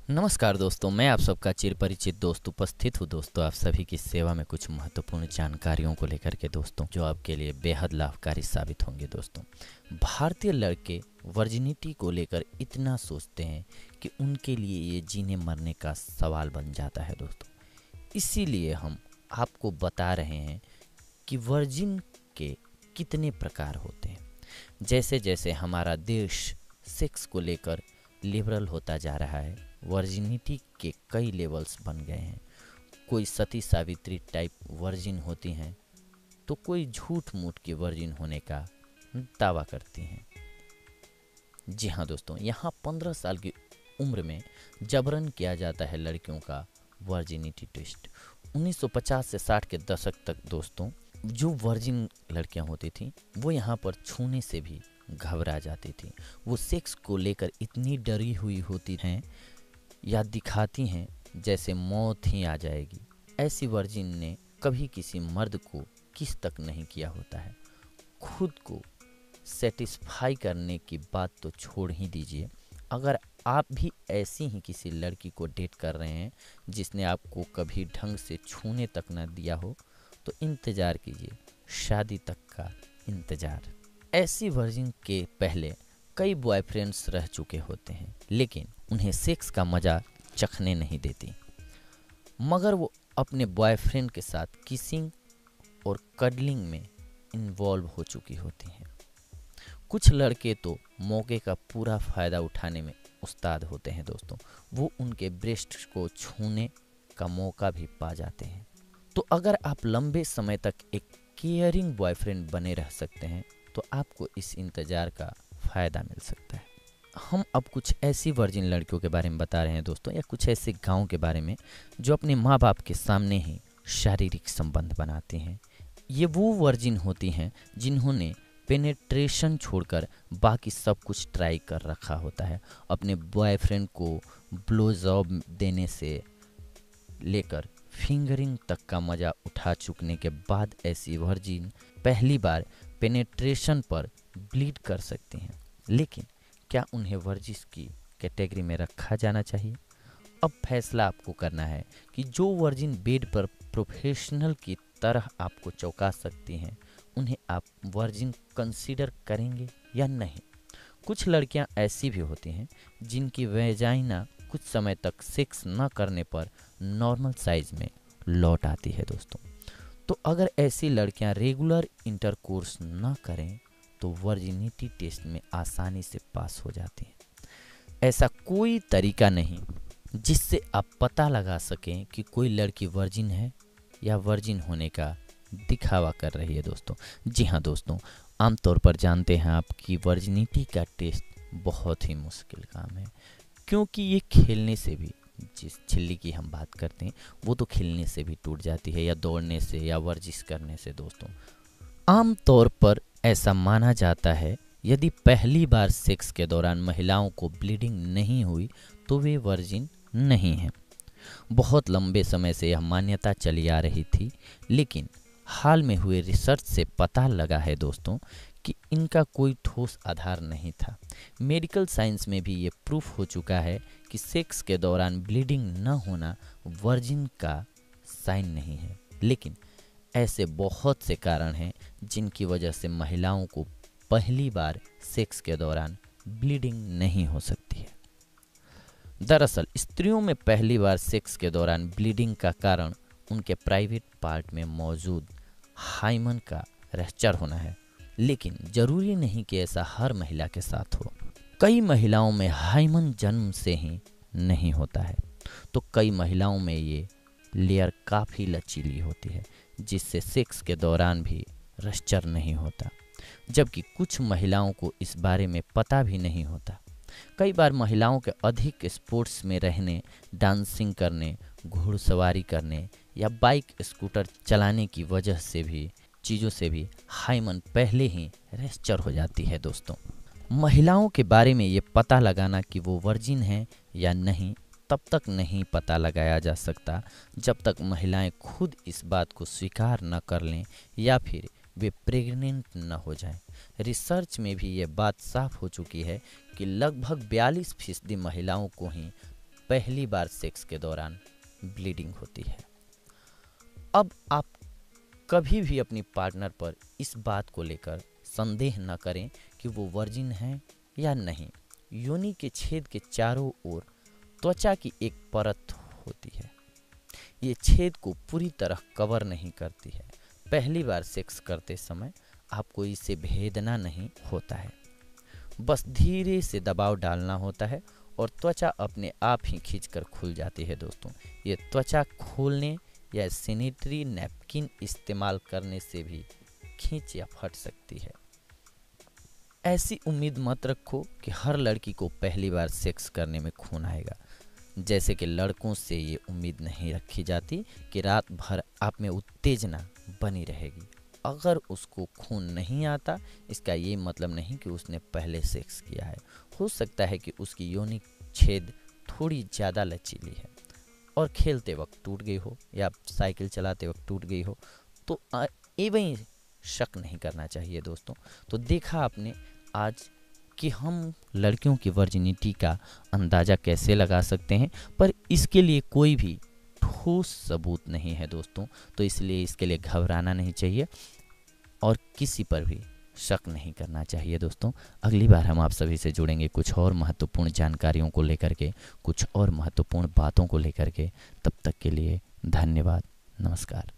नमस्कार दोस्तों, मैं आप सबका चिर परिचित दोस्त उपस्थित हूँ। दोस्तों, आप सभी की सेवा में कुछ महत्वपूर्ण जानकारियों को लेकर के दोस्तों, जो आपके लिए बेहद लाभकारी साबित होंगे। दोस्तों, भारतीय लड़के वर्जिनिटी को लेकर इतना सोचते हैं कि उनके लिए ये जीने मरने का सवाल बन जाता है। दोस्तों, इसीलिए हम आपको बता रहे हैं कि वर्जिन के कितने प्रकार होते हैं। जैसे जैसे हमारा देश सेक्स को लेकर लिबरल होता जा रहा है, वर्जिनिटी के कई लेवल्स बन गए हैं। कोई सती सावित्री टाइप वर्जिन होती हैं, तो कोई झूठ मूठ के वर्जिन होने का दावा करती हैं। जी हाँ दोस्तों, यहाँ 15 साल की उम्र में जबरन किया जाता है लड़कियों का वर्जिनिटी टेस्ट। 1950 से 60 के दशक तक दोस्तों, जो वर्जिन लड़कियां होती थीं वो यहाँ पर छूने से भी घबरा जाती थी। वो सेक्स को लेकर इतनी डरी हुई होती हैं या दिखाती हैं जैसे मौत ही आ जाएगी। ऐसी वर्जिन ने कभी किसी मर्द को किस तक नहीं किया होता है। खुद को सेटिस्फाई करने की बात तो छोड़ ही दीजिए, अगर आप भी ऐसी ही किसी लड़की को डेट कर रहे हैं जिसने आपको कभी ढंग से छूने तक न दिया हो, तो इंतज़ार कीजिए, शादी तक का इंतज़ार। ऐसी वर्जिन के पहले कई बॉयफ्रेंड्स रह चुके होते हैं, लेकिन उन्हें सेक्स का मज़ा चखने नहीं देती, मगर वो अपने बॉयफ्रेंड के साथ किसिंग और कडलिंग में इन्वॉल्व हो चुकी होती हैं। कुछ लड़के तो मौके का पूरा फ़ायदा उठाने में उस्ताद होते हैं। दोस्तों, वो उनके ब्रेस्ट को छूने का मौका भी पा जाते हैं। तो अगर आप लंबे समय तक एक केयरिंग बॉयफ्रेंड बने रह सकते हैं, तो आपको इस इंतज़ार का फ़ायदा मिल सकता है। हम अब कुछ ऐसी वर्जिन लड़कियों के बारे में बता रहे हैं दोस्तों, या कुछ ऐसे गाँव के बारे में जो अपने माँ बाप के सामने ही शारीरिक संबंध बनाती हैं। ये वो वर्जिन होती हैं जिन्होंने पेनेट्रेशन छोड़कर बाकी सब कुछ ट्राई कर रखा होता है। अपने बॉयफ्रेंड को ब्लो जॉब देने से लेकर फिंगरिंग तक का मज़ा उठा चुकने के बाद ऐसी वर्जिन पहली बार पेनेट्रेशन पर ब्लीड कर सकती हैं। लेकिन क्या उन्हें वर्जिस की कैटेगरी में रखा जाना चाहिए? अब फैसला आपको करना है कि जो वर्जिन बेड पर प्रोफेशनल की तरह आपको चौंका सकती हैं, उन्हें आप वर्जिन कंसीडर करेंगे या नहीं। कुछ लड़कियां ऐसी भी होती हैं जिनकी वेजाइना कुछ समय तक सेक्स न करने पर नॉर्मल साइज में लौट आती है। दोस्तों, तो अगर ऐसी लड़कियां रेगुलर इंटरकोर्स न करें तो वर्जिनिटी टेस्ट में आसानी से पास हो जाती हैं। ऐसा कोई तरीका नहीं जिससे आप पता लगा सकें कि कोई लड़की वर्जिन है या वर्जिन होने का दिखावा कर रही है। दोस्तों, जी हाँ दोस्तों, आमतौर पर जानते हैं आप कि वर्जिनिटी का टेस्ट बहुत ही मुश्किल काम है, क्योंकि ये खेलने से भी, जिस छिल्ली की हम बात करते हैं, वो तो खेलने से भी टूट जाती है, या दौड़ने से या वर्जिश करने से। दोस्तों, आमतौर पर ऐसा माना जाता है यदि पहली बार सेक्स के दौरान महिलाओं को ब्लीडिंग नहीं हुई तो वे वर्जिन नहीं हैं। बहुत लंबे समय से यह मान्यता चली आ रही थी, लेकिन हाल में हुए रिसर्च से पता लगा है दोस्तों कि इनका कोई ठोस आधार नहीं था। मेडिकल साइंस में भी ये प्रूफ हो चुका है कि सेक्स के दौरान ब्लीडिंग न होना वर्जिन का साइन नहीं है। लेकिन ऐसे बहुत से कारण हैं जिनकी वजह से महिलाओं को पहली बार सेक्स के दौरान ब्लीडिंग नहीं हो सकती है। दरअसल स्त्रियों में पहली बार सेक्स के दौरान ब्लीडिंग का कारण उनके प्राइवेट पार्ट में मौजूद हाइमन का रैप्चर होना है, लेकिन जरूरी नहीं कि ऐसा हर महिला के साथ हो। कई महिलाओं में हाइमन जन्म से ही नहीं होता है, तो कई महिलाओं में ये लेयर काफ़ी लचीली होती है, जिससे सेक्स के दौरान भी रैप्चर नहीं होता, जबकि कुछ महिलाओं को इस बारे में पता भी नहीं होता। कई बार महिलाओं के अधिक स्पोर्ट्स में रहने, डांसिंग करने, घुड़सवारी करने या बाइक स्कूटर चलाने की वजह से भी चीज़ों से भी हाइमन पहले ही रैप्चर हो जाती है। दोस्तों, महिलाओं के बारे में ये पता लगाना कि वो वर्जिन हैं या नहीं तब तक नहीं पता लगाया जा सकता जब तक महिलाएं खुद इस बात को स्वीकार न कर लें या फिर वे प्रेग्नेंट न हो जाएं। रिसर्च में भी ये बात साफ हो चुकी है कि लगभग 42% महिलाओं को ही पहली बार सेक्स के दौरान ब्लीडिंग होती है। अब आप कभी भी अपनी पार्टनर पर इस बात को लेकर संदेह न करें कि वो वर्जिन है या नहीं। योनि के छेद के चारों ओर त्वचा की एक परत होती है। ये छेद को पूरी तरह कवर नहीं करती है। पहली बार सेक्स करते समय आपको इसे भेदना नहीं होता है, बस धीरे से दबाव डालना होता है और त्वचा अपने आप ही खींचकर खुल जाती है दोस्तों। ये त्वचा खोलने या सैनिटरी नैपकिन इस्तेमाल करने से भी खींच या फट सकती है। ऐसी उम्मीद मत रखो कि हर लड़की को पहली बार सेक्स करने में खून आएगा। जैसे कि लड़कों से ये उम्मीद नहीं रखी जाती कि रात भर आप में उत्तेजना बनी रहेगी। अगर उसको खून नहीं आता, इसका ये मतलब नहीं कि उसने पहले सेक्स किया है। हो सकता है कि उसकी योनि छेद थोड़ी ज़्यादा लचीली है और खेलते वक्त टूट गई हो या साइकिल चलाते वक्त टूट गई हो, तो एवं शक नहीं करना चाहिए दोस्तों। तो देखा आपने आज कि हम लड़कियों की वर्जिनिटी का अंदाज़ा कैसे लगा सकते हैं, पर इसके लिए कोई भी ठोस सबूत नहीं है दोस्तों। तो इसलिए इसके लिए घबराना नहीं चाहिए और किसी पर भी शक नहीं करना चाहिए दोस्तों। अगली बार हम आप सभी से जुड़ेंगे कुछ और महत्वपूर्ण जानकारियों को लेकर के, कुछ और महत्वपूर्ण बातों को लेकर के। तब तक के लिए धन्यवाद, नमस्कार।